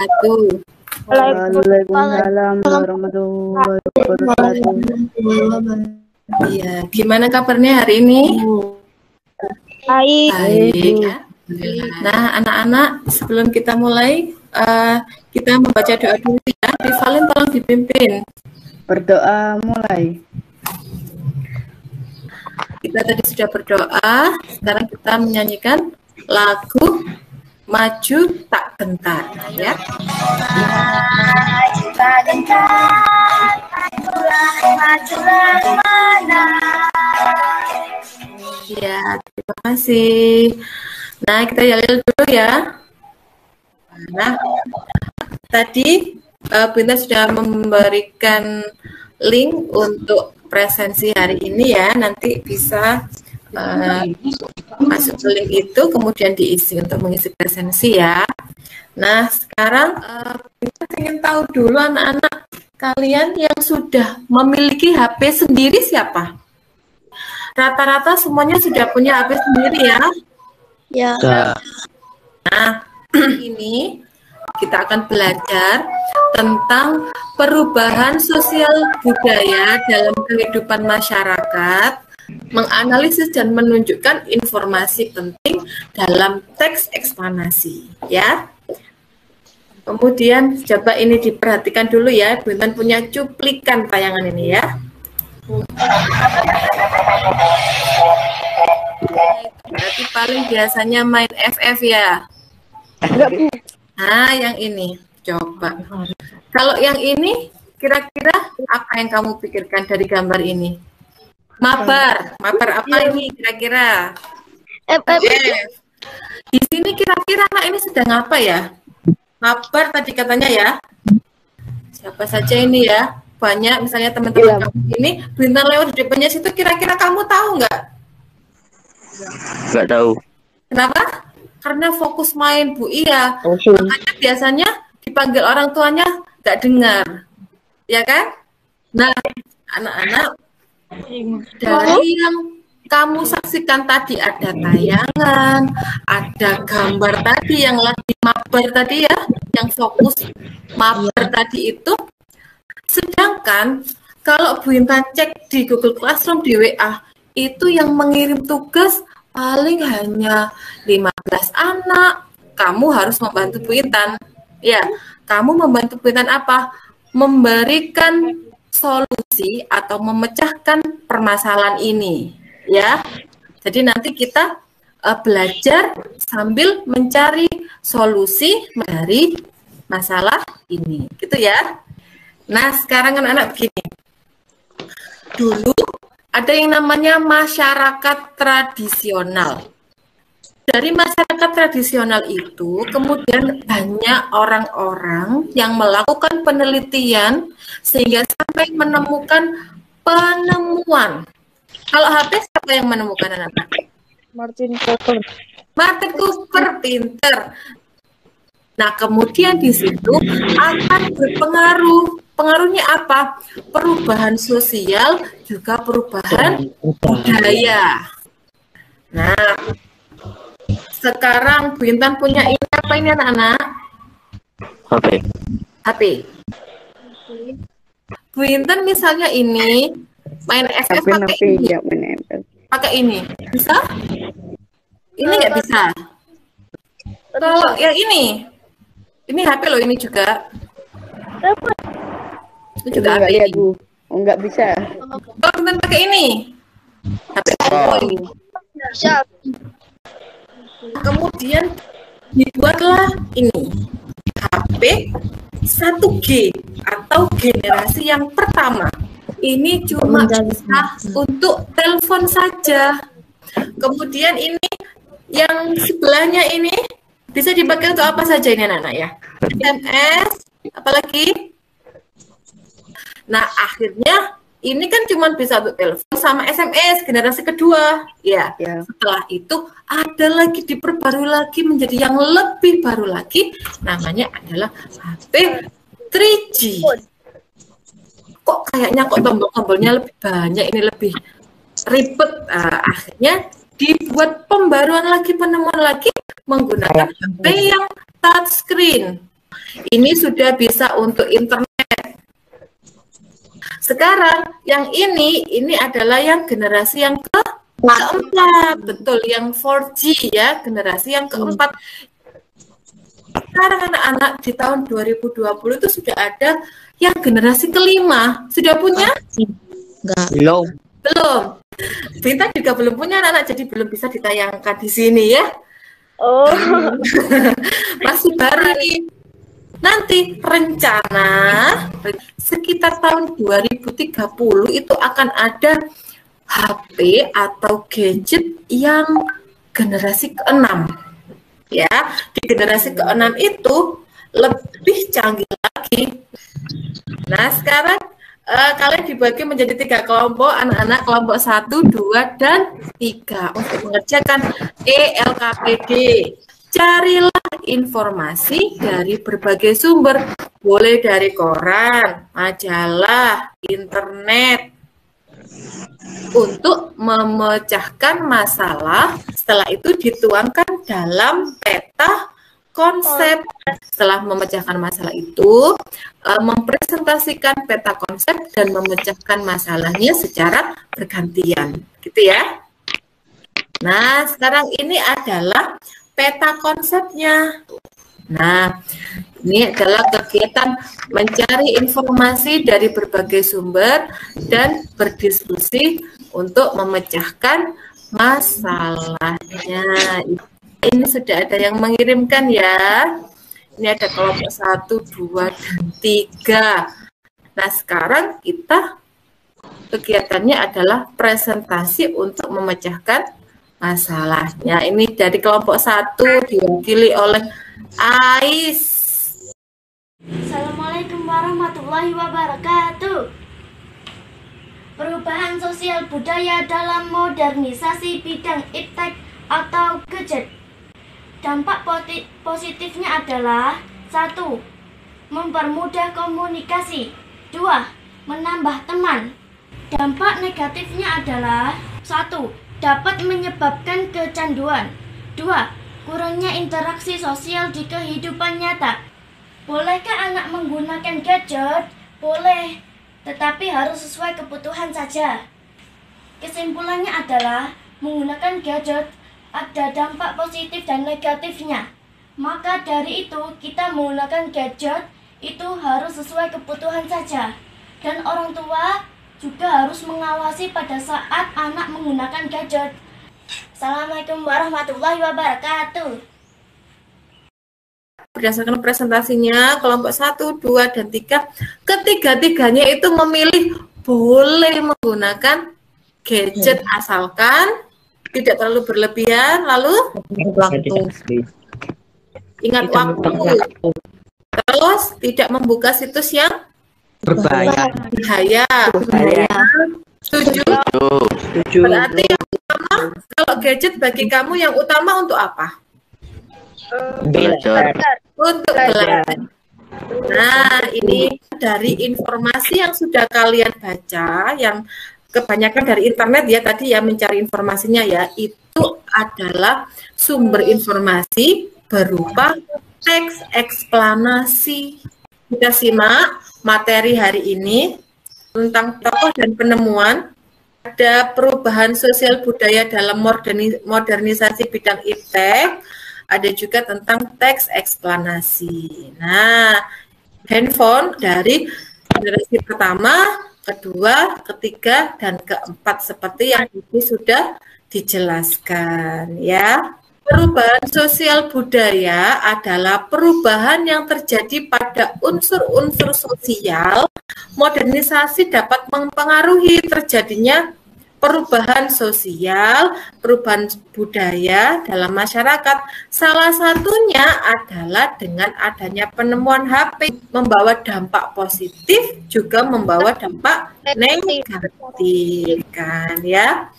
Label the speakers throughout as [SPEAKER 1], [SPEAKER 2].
[SPEAKER 1] wabarakatuh.
[SPEAKER 2] Waalaikumsalam warahmatullahi wabarakatuh.
[SPEAKER 1] Iya, gimana kabarnya hari ini? Baik. Ya. Nah, anak-anak, sebelum kita mulai, kita membaca doa dulu ya. Rivalin tolong dipimpin.
[SPEAKER 2] Berdoa mulai.
[SPEAKER 1] Kita tadi sudah berdoa, sekarang kita menyanyikan lagu Maju Tak Gentar, ya.
[SPEAKER 3] Maju tak gentar, majulah mana.
[SPEAKER 1] Ya, terima kasih. Nah, kita yel dulu ya. Nah, tadi Binta sudah memberikan link untuk presensi hari ini ya. Nanti bisa masuk ke link itu, kemudian diisi untuk mengisi presensi ya. Nah, sekarang kita ingin tahu dulu anak-anak kalian yang sudah memiliki HP sendiri siapa? Rata-rata semuanya sudah punya HP sendiri ya?
[SPEAKER 3] Ya.
[SPEAKER 1] Nah, ini kita akan belajar tentang perubahan sosial budaya dalam kehidupan masyarakat, menganalisis dan menunjukkan informasi penting dalam teks eksplanasi, ya. Kemudian coba ini diperhatikan dulu ya, Bintan punya cuplikan tayangan ini ya. Berarti paling biasanya main FF ya. Nah, yang ini coba. Kalau yang ini kira-kira apa yang kamu pikirkan dari gambar ini? Mabar apa ini kira-kira? Di sini kira-kira anak ini sedang apa ya? Mabar tadi katanya ya. Siapa saja ini ya? Banyak misalnya teman-teman kamu ini Bintan lewat di depannya situ, kira-kira kamu tahu nggak?
[SPEAKER 4] Nggak tahu.
[SPEAKER 1] Kenapa? Karena fokus main Bu Iya. Makanya biasanya dipanggil orang tuanya nggak dengar, ya kan? Nah, anak-anak, dari yang kamu saksikan tadi ada tayangan, ada gambar tadi yang lagi mabar tadi ya, yang fokus mabar tadi itu. Sedangkan kalau Bu Intan cek di Google Classroom di WA, itu yang mengirim tugas paling hanya 15 anak. Kamu harus membantu Bu Intan. Ya, kamu membantu Bu Intan apa? Memberikan solusi atau memecahkan permasalahan ini. Ya, jadi nanti kita belajar sambil mencari solusi dari masalah ini. Gitu ya. Nah, sekarang anak-anak begini. Dulu ada yang namanya masyarakat tradisional. Dari masyarakat tradisional itu, kemudian banyak orang-orang yang melakukan penelitian sehingga sampai menemukan penemuan. Kalau HP siapa yang menemukan anak-anak?
[SPEAKER 2] Martin Cooper.
[SPEAKER 1] Martin Cooper, pinter. Nah, kemudian di situ akan berpengaruh. Pengaruhnya apa? Perubahan sosial, juga perubahan budaya. Nah, sekarang Bu Intan punya ini apa ini anak-anak? HP. Bu Intan misalnya ini main FF pakai ini. Pakai ini. Bisa? Ini nggak bisa. Kalau yang ini HP loh, ini juga. Itu juga HP
[SPEAKER 2] lihat Bu. Nggak bisa.
[SPEAKER 1] Kalau Intan pakai ini HP ini. Kemudian dibuatlah ini HP 1G atau generasi yang pertama. Ini cuma bisa untuk telepon saja. Kemudian ini yang sebelahnya ini bisa dipakai untuk apa saja ini anak-anak ya? SMS, apalagi? Nah, akhirnya ini kan cuma bisa untuk telepon sama SMS generasi kedua. Ya. Setelah itu ada lagi diperbarui lagi menjadi yang lebih baru lagi, namanya adalah HP 3G. Kok kayaknya tombol-tombolnya lebih banyak, ini lebih ribet. Akhirnya dibuat pembaruan lagi, penemuan lagi menggunakan HP yang touchscreen. Ini sudah bisa untuk internet. Sekarang yang ini adalah yang generasi yang keempat, betul, yang 4G ya, generasi yang keempat. Sekarang anak-anak di tahun 2020 itu sudah ada yang generasi kelima. Sudah punya?
[SPEAKER 4] Enggak.
[SPEAKER 1] Belum. Bintang juga belum punya anak-anak, jadi belum bisa ditayangkan di sini ya.
[SPEAKER 3] Oh.
[SPEAKER 1] Masih baru nih. Nanti rencana sekitar tahun 2030 itu akan ada HP atau gadget yang generasi ke-6. Ya, di generasi ke-6 itu lebih canggih lagi. Nah, sekarang kalian dibagi menjadi 3 kelompok, anak-anak kelompok 1, 2, dan 3 untuk mengerjakan ELKPD. Carilah informasi dari berbagai sumber, boleh dari koran, majalah, internet, untuk memecahkan masalah. Setelah itu dituangkan dalam peta konsep. Setelah memecahkan masalah itu, mempresentasikan peta konsep dan memecahkan masalahnya secara bergantian, gitu ya. Nah, sekarang ini adalah peta konsepnya. Nah, ini adalah kegiatan mencari informasi dari berbagai sumber dan berdiskusi untuk memecahkan masalahnya. Ini sudah ada yang mengirimkan ya. Ini ada kelompok 1, 2, dan 3. Nah, sekarang kita kegiatannya adalah presentasi untuk memecahkan masalahnya. Ini dari kelompok 1 diwakili oleh Ais.
[SPEAKER 3] Assalamualaikum warahmatullahi wabarakatuh. Perubahan sosial budaya dalam modernisasi bidang iptek atau gadget. Dampak positifnya adalah 1. Mempermudah komunikasi. 2. Menambah teman. Dampak negatifnya adalah 1. Dapat menyebabkan kecanduan. 2. Kurangnya interaksi sosial di kehidupan nyata. Bolehkah anak menggunakan gadget? Boleh, tetapi harus sesuai kebutuhan saja. Kesimpulannya adalah menggunakan gadget ada dampak positif dan negatifnya. Maka dari itu kita menggunakan gadget itu harus sesuai kebutuhan saja. Dan orang tua juga harus mengawasi pada saat anak menggunakan gadget. Assalamualaikum warahmatullahi wabarakatuh.
[SPEAKER 1] Berdasarkan presentasinya, kelompok 1, 2, dan 3, ketiga-tiganya itu memilih boleh menggunakan gadget asalkan tidak terlalu berlebihan, lalu ingat waktu. Terus tidak membuka situs yang
[SPEAKER 4] Berbahaya.
[SPEAKER 1] Setuju? Berarti yang utama, kalau gadget bagi kamu yang utama untuk apa?
[SPEAKER 4] Belajar.
[SPEAKER 1] Untuk belajar. Nah, ini dari informasi yang sudah kalian baca, yang kebanyakan dari internet ya tadi ya, mencari informasinya ya, itu adalah sumber informasi berupa teks eksplanasi. Kita simak materi hari ini tentang tokoh dan penemuan, ada perubahan sosial budaya dalam modernisasi bidang iptek, ada juga tentang teks eksplanasi. Nah, handphone dari generasi pertama, kedua, ketiga, dan keempat seperti yang ini sudah dijelaskan ya. Perubahan sosial budaya adalah perubahan yang terjadi pada unsur-unsur sosial. Modernisasi dapat mempengaruhi terjadinya perubahan sosial, perubahan budaya dalam masyarakat. Salah satunya adalah dengan adanya penemuan HP, membawa dampak positif, juga membawa dampak negatif, kan ya.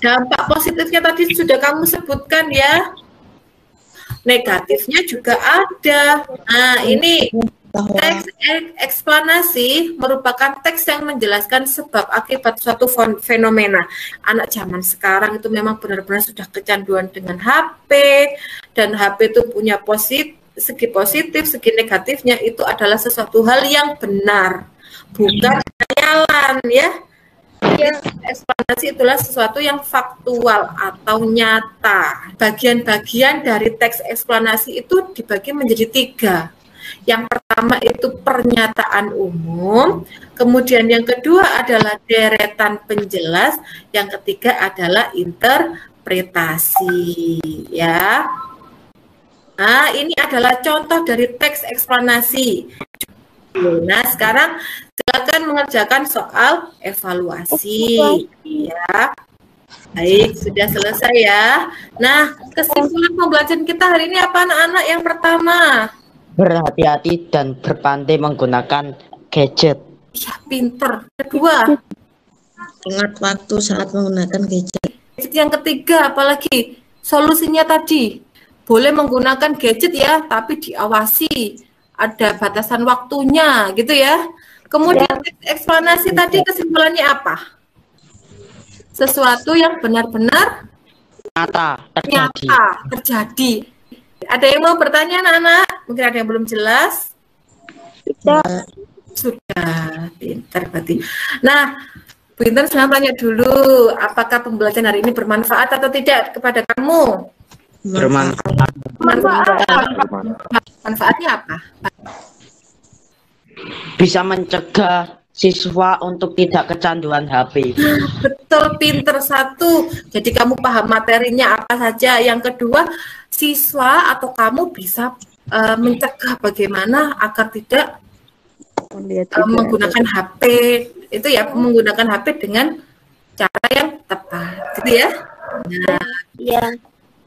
[SPEAKER 1] Dampak positifnya tadi sudah kamu sebutkan ya. Negatifnya juga ada. Nah, ini teks eksplanasi merupakan teks yang menjelaskan sebab akibat suatu fenomena. Anak zaman sekarang itu memang benar-benar sudah kecanduan dengan HP, dan HP itu punya segi positif, segi negatifnya itu adalah sesuatu hal yang benar, bukan khayalan ya. Eksplanasi itulah sesuatu yang faktual atau nyata. Bagian-bagian dari teks eksplanasi itu dibagi menjadi 3. Yang pertama itu pernyataan umum, kemudian yang kedua adalah deretan penjelas, yang ketiga adalah interpretasi ya. Nah, ini adalah contoh dari teks eksplanasi. Nah, sekarang silakan mengerjakan soal evaluasi ya. Baik, sudah selesai ya. Nah, kesimpulan pembelajaran kita hari ini apa anak-anak? Yang pertama,
[SPEAKER 4] Berhati-hati dan berpandai menggunakan gadget.
[SPEAKER 1] ya pinter. Kedua,
[SPEAKER 5] Ingat waktu saat menggunakan gadget.
[SPEAKER 1] yang ketiga, apalagi solusinya tadi boleh menggunakan gadget ya, tapi diawasi, ada batasan waktunya, gitu ya. Kemudian eksplanasi tadi kesimpulannya apa? Sesuatu yang benar-benar nyata terjadi. Ada yang mau bertanya, anak-anak? Mungkin ada yang belum jelas. Sudah, pintar berarti. Nah, Bu Intan sekarang tanya dulu, apakah pembelajaran hari ini bermanfaat atau tidak kepada kamu?
[SPEAKER 4] Bermanfaat.
[SPEAKER 1] Manfaatnya apa?
[SPEAKER 4] Bisa mencegah siswa untuk tidak kecanduan HP.
[SPEAKER 1] Betul, pinter. Satu, jadi kamu paham materinya apa saja. Yang kedua, siswa atau kamu bisa mencegah bagaimana agar tidak menggunakan HP itu ya, menggunakan HP dengan cara yang tepat, gitu ya.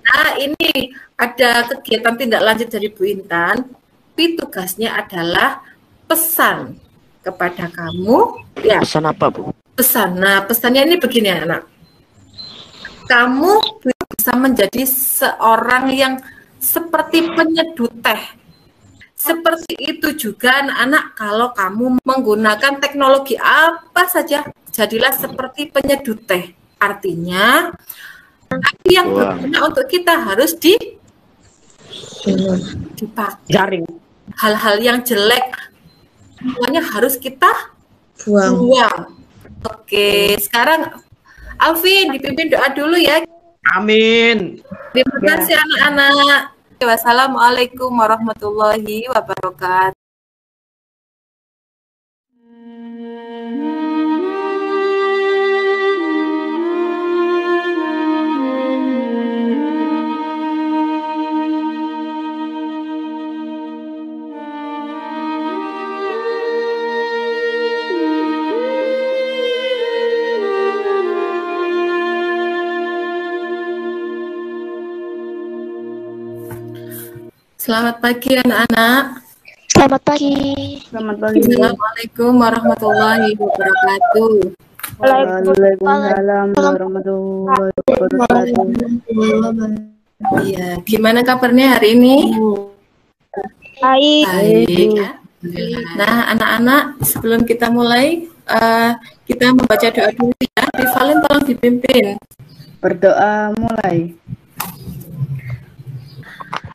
[SPEAKER 1] Nah, ini ada kegiatan tindak lanjut dari Bu Intan. Tapi tugasnya adalah pesan kepada kamu. Ya.
[SPEAKER 4] Pesan apa, Bu?
[SPEAKER 1] Pesan. Nah, pesannya ini begini anak. Kamu bisa menjadi seorang yang seperti penyeduh teh. Seperti itu juga anak-anak kalau kamu menggunakan teknologi apa saja, jadilah seperti penyeduh teh. Artinya, api yang berguna untuk kita harus dipakai.
[SPEAKER 4] Jaring.
[SPEAKER 1] Hal-hal yang jelek semuanya harus kita buang. Oke, sekarang Alvin dipimpin doa dulu ya.
[SPEAKER 4] Amin.
[SPEAKER 1] Terima kasih anak-anak. Wassalamualaikum warahmatullahi wabarakatuh. Selamat pagi anak-anak.
[SPEAKER 3] Selamat pagi.
[SPEAKER 2] Selamat pagi.
[SPEAKER 1] Assalamualaikum warahmatullahi wabarakatuh.
[SPEAKER 2] Waalaikumsalam warahmatullahi wabarakatuh.
[SPEAKER 1] Iya, gimana kabarnya hari ini?
[SPEAKER 3] Baik.
[SPEAKER 1] Baik. Nah, anak-anak, sebelum kita mulai, kita membaca doa dulu ya. Rivalin tolong dipimpin.
[SPEAKER 2] Berdoa mulai.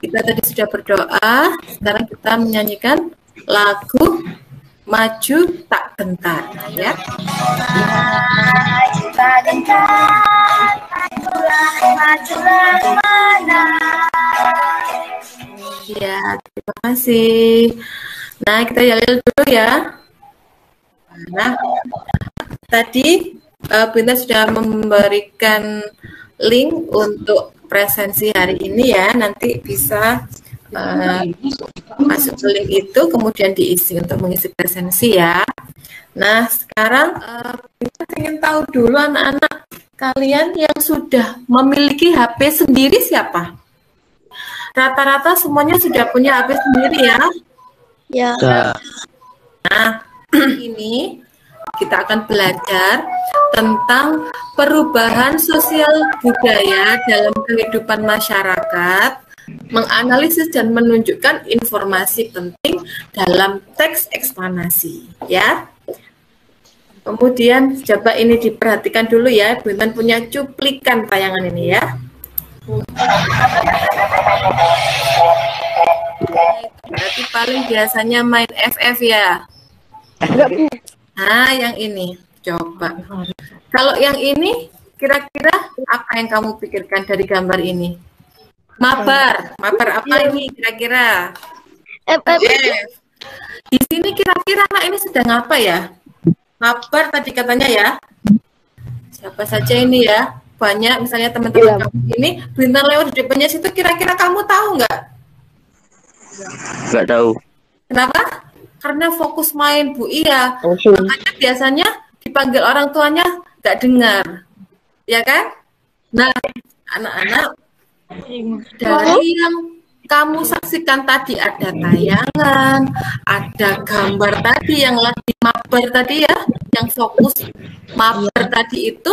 [SPEAKER 1] Kita tadi sudah berdoa, sekarang kita menyanyikan lagu Maju Tak Gentar ya.
[SPEAKER 3] Maju tak gentar, majulah mana.
[SPEAKER 1] Ya, terima kasih. Nah, kita yel dulu ya. Nah, tadi Bu Intan sudah memberikan link untuk presensi hari ini ya, nanti bisa masuk ke link itu kemudian diisi untuk mengisi presensi ya. Nah, sekarang kita ingin tahu dulu anak-anak, kalian yang sudah memiliki HP sendiri siapa? Rata-rata semuanya sudah punya HP sendiri ya?
[SPEAKER 3] Ya.
[SPEAKER 1] Nah, ini kita akan belajar tentang perubahan sosial budaya dalam kehidupan masyarakat, menganalisis dan menunjukkan informasi penting dalam teks eksplanasi, ya. Kemudian coba ini diperhatikan dulu ya, Bu Intan punya cuplikan tayangan ini ya. Berarti paling biasanya main FF ya.
[SPEAKER 2] Enggak, Bu.
[SPEAKER 1] Nah, yang ini coba. Kalau yang ini kira-kira apa yang kamu pikirkan dari gambar ini? Mabar apa ini kira-kira? Di sini kira-kira anak ini sedang apa ya? Mabar tadi katanya ya. Siapa saja ini ya? Banyak misalnya teman-teman kamu ini bintang lewat di depannya situ, kira-kira kamu tahu nggak?
[SPEAKER 6] Nggak tahu.
[SPEAKER 1] Kenapa? Karena fokus main, Bu. Iya. Makanya biasanya dipanggil orang tuanya nggak dengar. Ya kan? Nah, anak-anak, dari yang kamu saksikan tadi ada tayangan, ada gambar tadi yang lagi mabar tadi ya, yang fokus mabar tadi itu.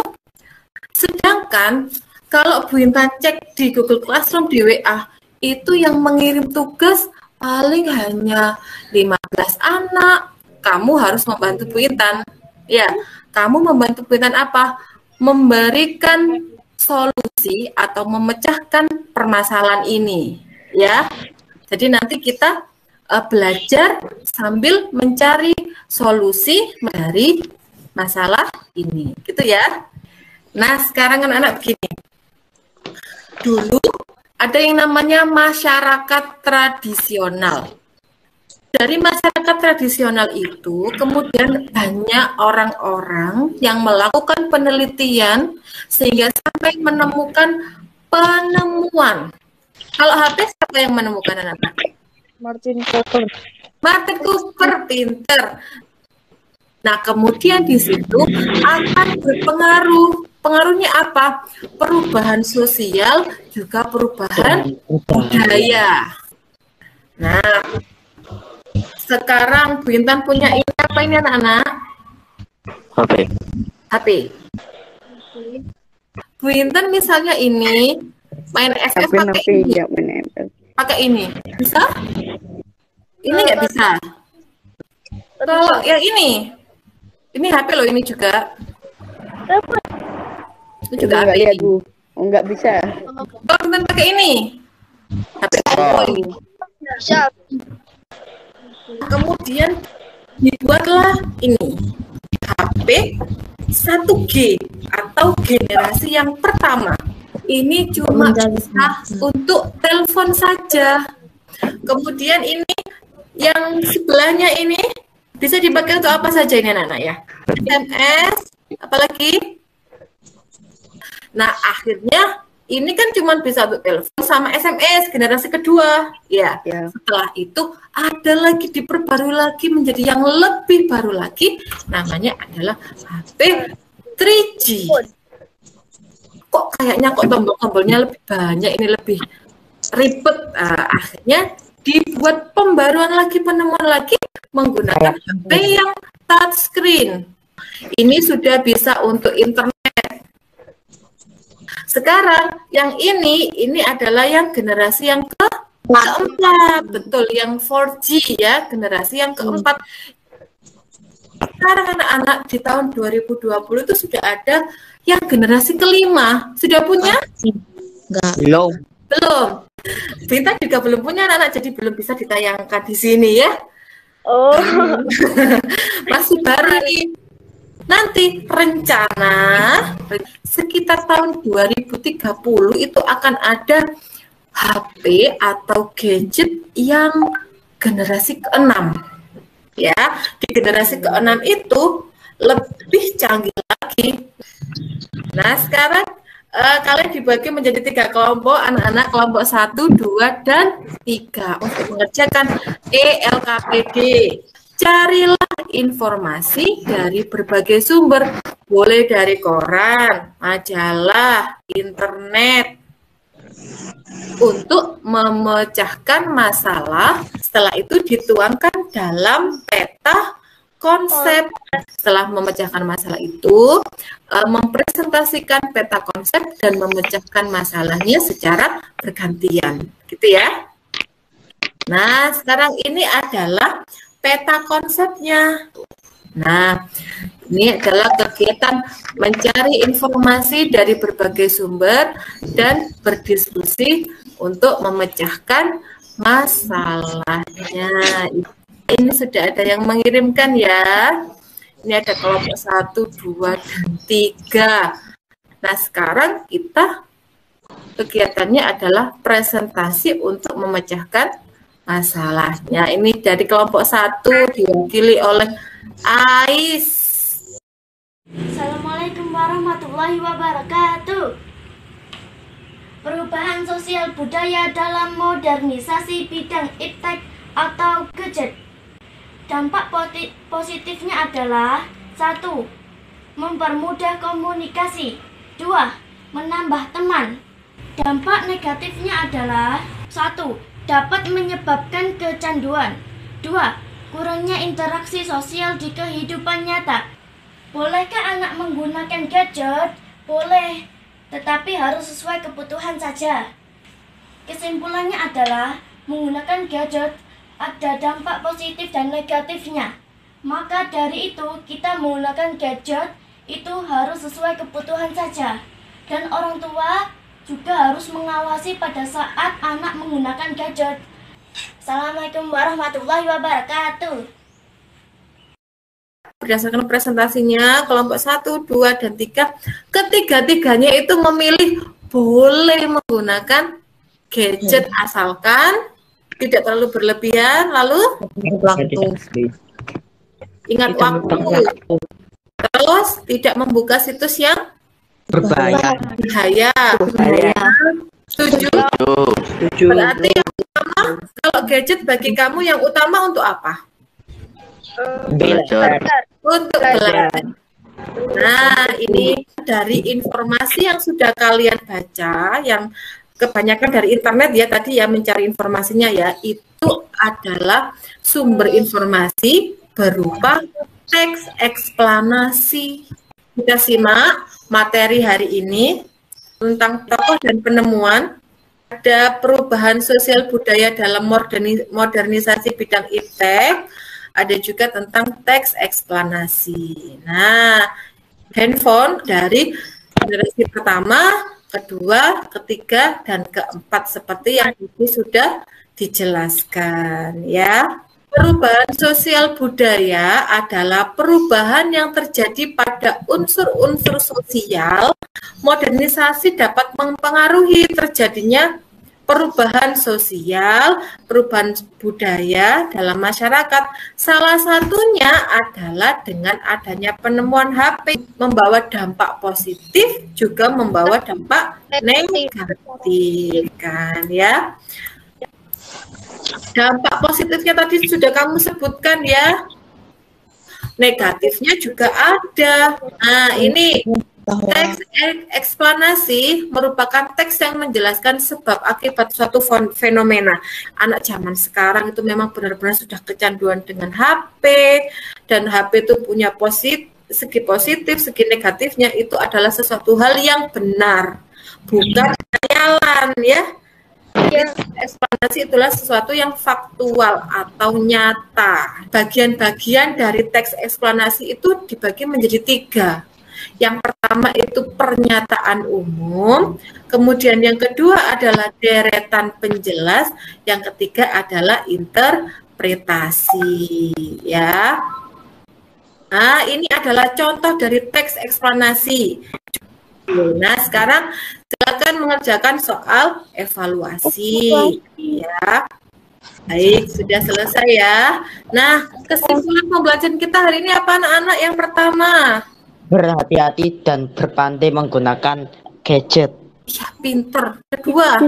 [SPEAKER 1] Sedangkan kalau Bu Intan cek di Google Classroom di WA, itu yang mengirim tugas paling hanya 15 anak. Kamu harus membantu Bu Intan. Ya, kamu membantu Bu Intan apa? Memberikan solusi atau memecahkan permasalahan ini. Ya, jadi nanti kita belajar sambil mencari solusi dari masalah ini, gitu ya. Nah, sekarang anak-anak begini. Dulu ada yang namanya masyarakat tradisional. Dari masyarakat tradisional itu kemudian banyak orang-orang yang melakukan penelitian sehingga sampai menemukan penemuan. Kalau HP siapa yang menemukan anak-anak?
[SPEAKER 3] Martin Cooper.
[SPEAKER 1] Martin Cooper, pinter. Nah, kemudian di situ akan berpengaruh. Pengaruhnya apa? Perubahan sosial, juga perubahan budaya. Nah, sekarang Bu Intan punya ini apa ini anak-anak? HP. Bu Intan misalnya ini main FF pakai ini. Pakai ini. Bisa? Ini nggak bisa. Kalau yang ini HP loh, ini juga. Itu juga
[SPEAKER 2] Enggak lihat, Bu. Enggak bisa.
[SPEAKER 1] Kalau Intan pakai ini. HP ini.
[SPEAKER 3] Bisa.
[SPEAKER 1] Kemudian dibuatlah ini HP 1G atau generasi yang pertama. Ini cuma bisa untuk telepon saja. Kemudian ini yang sebelahnya ini bisa dipakai untuk apa saja ini anak-anak ya? SMS, apalagi? Nah, akhirnya ini kan cuma bisa untuk telepon sama SMS generasi kedua. Ya. Setelah itu ada lagi diperbarui lagi menjadi yang lebih baru lagi, namanya adalah HP 3G. Kok kayaknya tombol-tombolnya lebih banyak, ini lebih ribet. Akhirnya dibuat pembaruan lagi, penemuan lagi menggunakan HP yang touchscreen. Ini sudah bisa untuk internet. Sekarang yang ini adalah yang generasi yang keempat, betul, yang 4G ya, generasi yang keempat. Sekarang anak-anak di tahun 2020 itu sudah ada yang generasi kelima. Sudah punya?
[SPEAKER 5] Enggak.
[SPEAKER 6] Belum.
[SPEAKER 1] Bintang juga belum punya anak-anak, jadi belum bisa ditayangkan di sini ya.
[SPEAKER 3] Oh.
[SPEAKER 1] Masih baru nih. Nanti rencana sekitar tahun 2030 itu akan ada HP atau gadget yang generasi ke-6. Ya, di generasi ke-6 itu lebih canggih lagi. Nah, sekarang kalian dibagi menjadi 3 kelompok, anak-anak kelompok 1, 2, dan 3 untuk mengerjakan ELKPD. Carilah informasi dari berbagai sumber, boleh dari koran, majalah, internet, untuk memecahkan masalah. Setelah itu dituangkan dalam peta konsep. Setelah memecahkan masalah itu, mempresentasikan peta konsep dan memecahkan masalahnya secara bergantian, gitu ya. Nah, sekarang ini adalah peta konsepnya. Nah, ini adalah kegiatan mencari informasi dari berbagai sumber dan berdiskusi untuk memecahkan masalahnya. Ini sudah ada yang mengirimkan ya. Ini ada kelompok 1, 2, dan 3. Nah, sekarang kita kegiatannya adalah presentasi untuk memecahkan masalahnya. Ini dari kelompok 1 diwakili oleh Ais.
[SPEAKER 6] Assalamualaikum warahmatullahi wabarakatuh. Perubahan sosial budaya dalam modernisasi bidang iptek atau gadget. Dampak positifnya adalah 1. Mempermudah komunikasi. 2. Menambah teman. Dampak negatifnya adalah 1. Dapat menyebabkan kecanduan. 2. Kurangnya interaksi sosial di kehidupan nyata. Bolehkah anak menggunakan gadget? Boleh, tetapi harus sesuai kebutuhan saja. Kesimpulannya adalah menggunakan gadget ada dampak positif dan negatifnya. Maka dari itu kita menggunakan gadget itu harus sesuai kebutuhan saja. Dan orang tua juga harus mengawasi pada saat anak menggunakan gadget. Assalamualaikum warahmatullahi wabarakatuh.
[SPEAKER 1] Berdasarkan presentasinya, kelompok 1, 2, dan 3, ketiga-tiganya itu memilih boleh menggunakan gadget asalkan tidak terlalu berlebihan, lalu ingat waktu, terus tidak membuka situs yang
[SPEAKER 4] Berbahaya.
[SPEAKER 1] Setuju? Berarti yang utama, kalau gadget bagi kamu yang utama untuk apa?
[SPEAKER 4] Belajar.
[SPEAKER 1] Untuk belajar. Nah, ini dari informasi yang sudah kalian baca, yang kebanyakan dari internet ya tadi ya, mencari informasinya ya, itu adalah sumber informasi berupa teks eksplanasi. Kita simak materi hari ini tentang tokoh dan penemuan, ada perubahan sosial budaya dalam modernisasi bidang iptek, ada juga tentang teks eksplanasi. Nah, handphone dari generasi pertama, kedua, ketiga, dan keempat seperti yang ini sudah dijelaskan ya. Perubahan sosial budaya adalah perubahan yang terjadi pada unsur-unsur sosial. Modernisasi dapat mempengaruhi terjadinya perubahan sosial, perubahan budaya dalam masyarakat. Salah satunya adalah dengan adanya penemuan HP, membawa dampak positif, juga membawa dampak negatif, kan ya. Dampak positifnya tadi sudah kamu sebutkan ya. Negatifnya juga ada. Nah, ini teks eksplanasi merupakan teks yang menjelaskan sebab akibat suatu fenomena. Anak zaman sekarang itu memang benar-benar sudah kecanduan dengan HP, dan HP itu punya segi positif, segi negatifnya itu adalah sesuatu hal yang benar, bukan khayalan ya. Eksplanasi itulah sesuatu yang faktual atau nyata. Bagian-bagian dari teks eksplanasi itu dibagi menjadi 3. Yang pertama itu pernyataan umum, kemudian yang kedua adalah deretan penjelas, yang ketiga adalah interpretasi ya. Nah, ini adalah contoh dari teks eksplanasi. Nah, sekarang silakan mengerjakan soal evaluasi ya. Baik, sudah selesai ya. Nah, kesimpulan pembelajaran kita hari ini apa anak-anak? Yang pertama,
[SPEAKER 4] berhati-hati dan berpandai menggunakan gadget.
[SPEAKER 1] ya pinter. Kedua,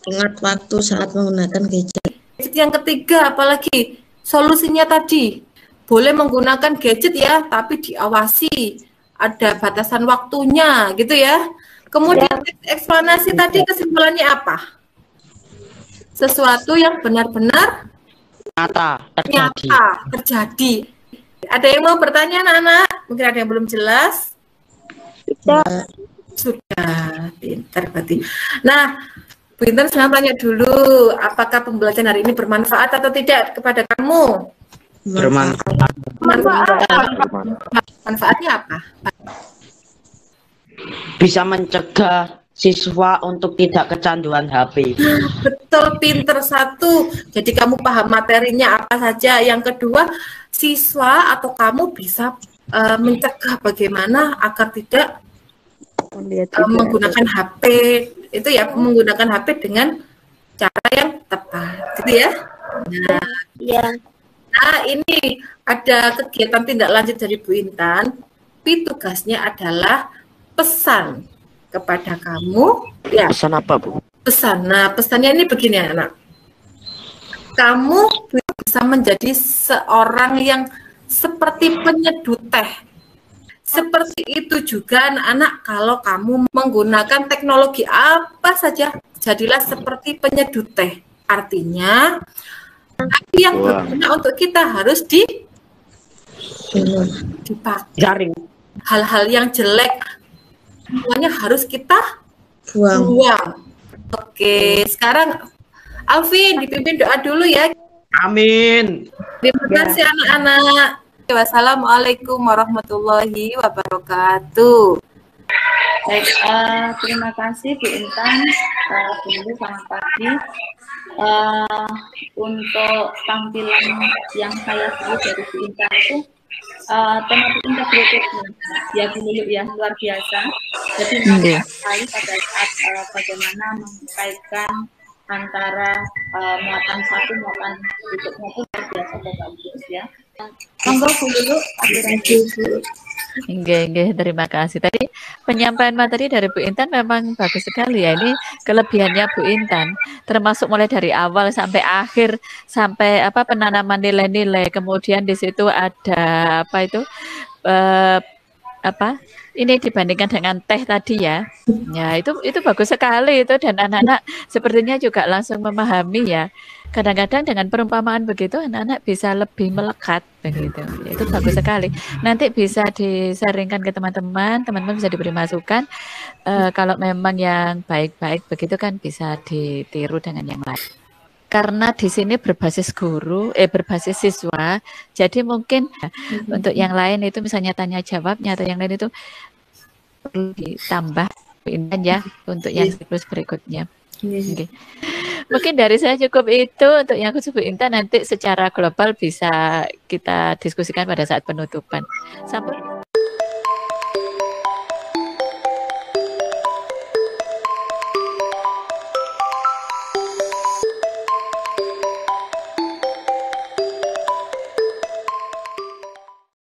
[SPEAKER 5] Ingat waktu saat menggunakan gadget.
[SPEAKER 1] yang ketiga, apalagi solusinya tadi, boleh menggunakan gadget ya, tapi diawasi, ada batasan waktunya gitu ya. Kemudian eksplanasi tadi kesimpulannya apa? Sesuatu yang benar-benar
[SPEAKER 4] Nyata
[SPEAKER 1] terjadi. Ada yang mau bertanya anak-anak? Mungkin ada yang belum jelas? Sudah, pintar berarti. Nah, Bu Intan saya tanya dulu, apakah pembelajaran hari ini bermanfaat atau tidak kepada kamu?
[SPEAKER 4] bermanfaat.
[SPEAKER 1] Manfaatnya apa?
[SPEAKER 4] Bisa mencegah siswa untuk tidak kecanduan HP.
[SPEAKER 1] Betul, pinter satu. Jadi kamu paham materinya apa saja. Yang kedua, siswa atau kamu bisa mencegah bagaimana agar tidak menggunakan HP. Itu ya, menggunakan HP dengan cara yang tepat, gitu ya. Nah, ini ada kegiatan tindak lanjut dari Bu Intan. Tapi tugasnya adalah pesan kepada kamu. Ya.
[SPEAKER 7] Pesan apa, Bu?
[SPEAKER 1] Pesan. Nah, pesannya ini begini, anak. Kamu bisa menjadi seorang yang seperti penyeduh teh. Seperti itu juga anak-anak kalau kamu menggunakan teknologi apa saja, jadilah seperti penyeduh teh. Artinya, api yang berguna untuk kita harus dipakai.
[SPEAKER 4] Jaring.
[SPEAKER 1] Hal-hal yang jelek semuanya harus kita buang. Oke, sekarang Alvin dipimpin doa dulu ya.
[SPEAKER 4] Amin.
[SPEAKER 1] Terima kasih anak-anak. Wassalamualaikum warahmatullahi wabarakatuh.
[SPEAKER 8] Baik, terima kasih Bu Intan. Dulu selamat pagi. Untuk tampilan yang saya sebut dari Bu Intan itu tematik integrated ya Bu Lulu ya, luar biasa. Jadi menarik sekali pada saat bagaimana mengkaitkan antara muatan satu muatan berikutnya itu luar biasa Bapak Ibu ya. Monggo Bu Lulu,
[SPEAKER 9] Nggih, terima kasih. Tadi penyampaian materi dari Bu Intan memang bagus sekali ya. Ini kelebihannya Bu Intan, termasuk mulai dari awal sampai akhir, sampai penanaman nilai-nilai. Kemudian di situ ada ini dibandingkan dengan teh tadi ya. Ya, itu bagus sekali itu, dan anak-anak sepertinya juga langsung memahami ya. Kadang-kadang dengan perumpamaan begitu anak-anak bisa lebih melekat begitu. Itu bagus sekali. Nanti bisa disaringkan ke teman-teman bisa diberi masukan. Kalau memang yang baik-baik begitu kan bisa ditiru dengan yang lain. Karena di sini berbasis berbasis siswa, jadi mungkin untuk yang lain itu misalnya tanya jawabnya atau yang lain itu perlu ditambah ya untuk yang siklus berikutnya. Okay. Mungkin dari saya cukup itu untuk yang khusus Bu Intan, nanti secara global bisa kita diskusikan pada saat penutupan. Sampai